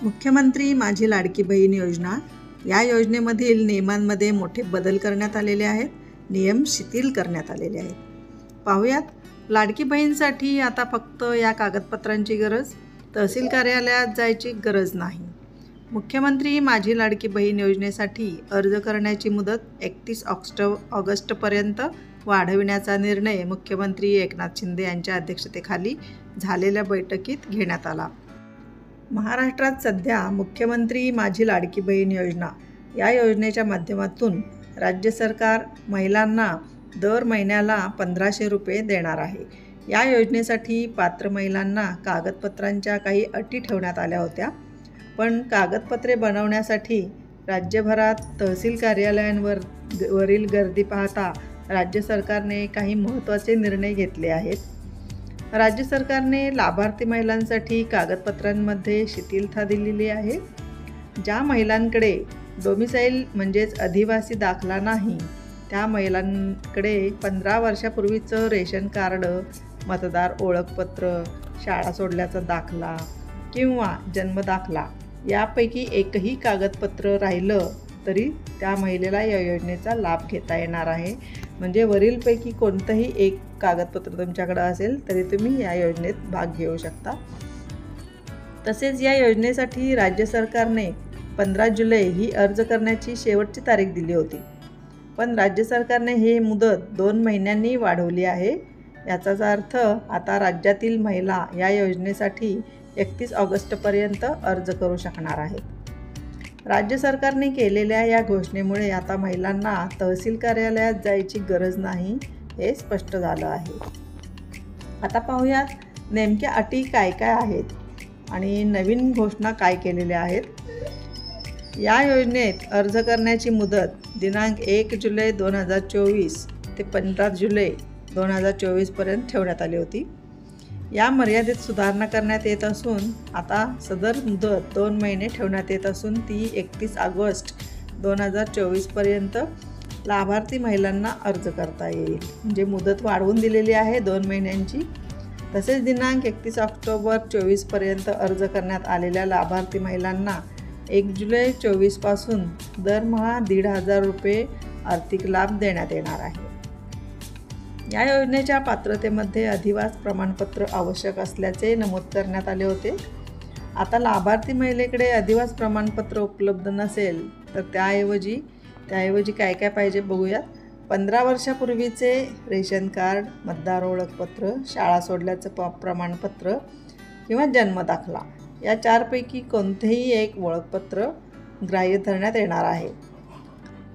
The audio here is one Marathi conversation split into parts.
मुख्यमंत्री माझी लाडकी बहीण योजना या योजनेमधील नियमांमध्ये मोठे बदल करण्यात आलेले आहेत. नियम शिथिल करण्यात आलेले आहेत. पाहूयात. लाडकी बहीणसाठी आता फक्त या कागदपत्रांची गरज, तहसील कार्यालयात जायची गरज नाही. मुख्यमंत्री माझी लाडकी बहीण योजनेसाठी अर्ज करण्याची मुदत 31 ऑगस्टपर्यंत वाढविण्याचा निर्णय मुख्यमंत्री एकनाथ शिंदे यांच्या अध्यक्षतेखाली झालेल्या बैठकीत घेण्यात आला. महाराष्ट्रात सध्या मुख्यमंत्री माझी लाडकी बहीण योजना या योजनेच्या माध्यमातून राज्य सरकार महिलांना दर महिन्याला 1,500 रुपये देणार आहे. या योजनेसाठी पात्र महिलांना कागदपत्रांच्या काही अटी ठेवण्यात आल्या होत्या. पण कागदपत्रे बनवण्यासाठी राज्यभरात तहसील कार्यालयांवरील गर्दी पाहता राज्य सरकारने काही महत्त्वाचे निर्णय घेतले आहेत. राज्य सरकारने लाभार्थी महिलांसाठी कागदपत्रांमध्ये शिथिलता दिलेली आहे. ज्या महिलांकडे डोमिसाईल म्हणजेच अधिवासी दाखला नाही, त्या महिलांकडे 15 वर्षापूर्वीचं रेशन कार्ड, मतदार ओळखपत्र, शाळा सोडल्याचा दाखला किंवा जन्मदाखला यापैकी एकही कागदपत्र राहिलं तरी त्या महिलेला या योजनेचा लाभ घेता येणार आहे. म्हणजे वरीलपैकी कोणतंही एक कागदपत्र तुमच्याकडे असेल तरी तुम्ही या योजनेत भाग घेऊ शकता. तसेच या योजनेसाठी राज्य सरकारने 15 जुलै ही अर्ज करण्याची शेवटची तारीख दिली होती. पण राज्य सरकारने हे मुदत 2 महिन्यांनी वाढवली आहे. याचाच अर्थ आता राज्यातील महिला या योजनेसाठी 31 ऑगस्टपर्यंत अर्ज करू शकणार आहेत. राज्य सरकारने केलेल्या या घोषणेमुळे आता महिलांना तहसील कार्यालयात जायची गरज नाही हे स्पष्ट झालं आहे. आता पाहूयात नेमक्या अटी काय काय आहेत आणि नवीन घोषणा काय केलेल्या आहेत. या योजनेत अर्ज करण्याची मुदत दिनांक 1 जुलै 2024 ते 15 जुलै 2024पर्यंत ठेवण्यात आली होती. या मर्यादेत सुधारणा करण्यात येत असून आता सदर मुदत 2 महिने ठेवण्यात येत असून ती 31 ऑगस्ट 2024पर्यंत लाभार्थी महिलांना अर्ज करता येईल. म्हणजे मुदत वाढवून दिलेली आहे 2 महिन्यांची. तसेच दिनांक 31 ऑक्टोबर 2024पर्यंत अर्ज करण्यात आलेल्या लाभार्थी महिलांना 1 जुलै 2024पासून दरमहा 1,500 रुपये आर्थिक लाभ देण्यात येणार आहे. या योजनेच्या पात्रतेमध्ये अधिवास प्रमाणपत्र आवश्यक असल्याचे नमूद करण्यात आले होते. आता लाभार्थी महिलेकडे अधिवास प्रमाणपत्र उपलब्ध नसेल तर त्याऐवजी काय काय पाहिजे बघूयात. 15 वर्षापूर्वीचे रेशन कार्ड, मतदार ओळखपत्र, शाळा सोडल्याचं प्रमाणपत्र किंवा जन्मदाखला या 4पैकी कोणतेही एक ओळखपत्र ग्राह्य धरण्यात येणार आहे.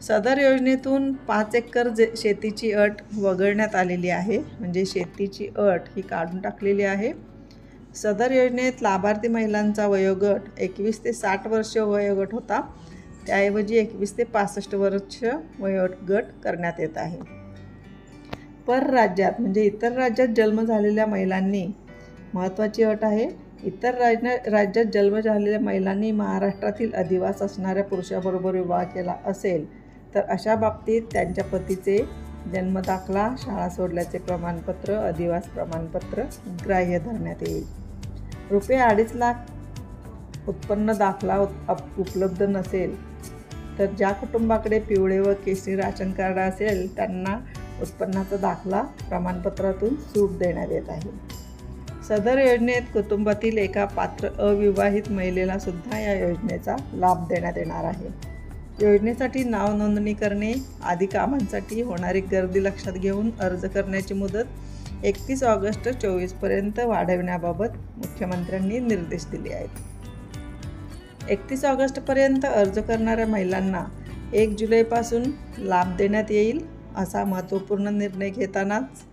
सदर योजनेतून 5 एकर शेतीची अट वगळण्यात आलेली आहे. म्हणजे शेतीची अट ही काढून टाकलेली आहे. सदर योजनेत लाभार्थी महिलांचा वयोगट 21 ते 60 वर्ष वयोगट होता. त्याऐवजी 21 ते 65 वर्ष वयोगट करण्यात येत आहे. परराज्यात म्हणजे इतर राज्यात जन्म झालेल्या महिलांनी, महत्त्वाची अट आहे, इतर राज्यात जन्म झालेल्या महिलांनी महाराष्ट्रातील अधिवास असणाऱ्या पुरुषाबरोबर विवाह केला असेल तर अशा बाबतीत त्यांच्या पतीचे जन्मदाखला, शाळा सोडल्याचे प्रमाणपत्र, अधिवास प्रमाणपत्र ग्राह्य धरण्यात येईल. ₹2.5 लाख उत्पन्न दाखला उपलब्ध नसेल तर ज्या कुटुंबाकडे पिवळे व केशरी राशन कार्ड असेल त्यांना उत्पन्नाचा दाखला प्रमाणपत्रातून सूट देण्यात येत आहे. सदर योजनेत कुटुंबातील एका पात्र अविवाहित महिलेला सुद्धा या योजनेचा लाभ देण्यात येणार आहे. योजनेसाठी नाव नोंदणी करणे आदी कामांसाठी होणारी गर्दी लक्षात घेऊन अर्ज करण्याची मुदत 31 ऑगस्ट 2024पर्यंत वाढवण्याबाबत मुख्यमंत्र्यांनी निर्देश दिले आहेत. 31 ऑगस्टपर्यंत अर्ज करणाऱ्या महिलांना 1 जुलैपासून लाभ देण्यात येईल. असा महत्त्वपूर्ण निर्णय घेतानाच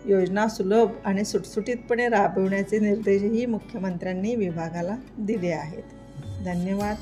योजना सुलभ आणि सुटसुटीतपणे राबविण्याचे निर्देशही मुख्यमंत्र्यांनी विभागाला दिले आहेत. धन्यवाद.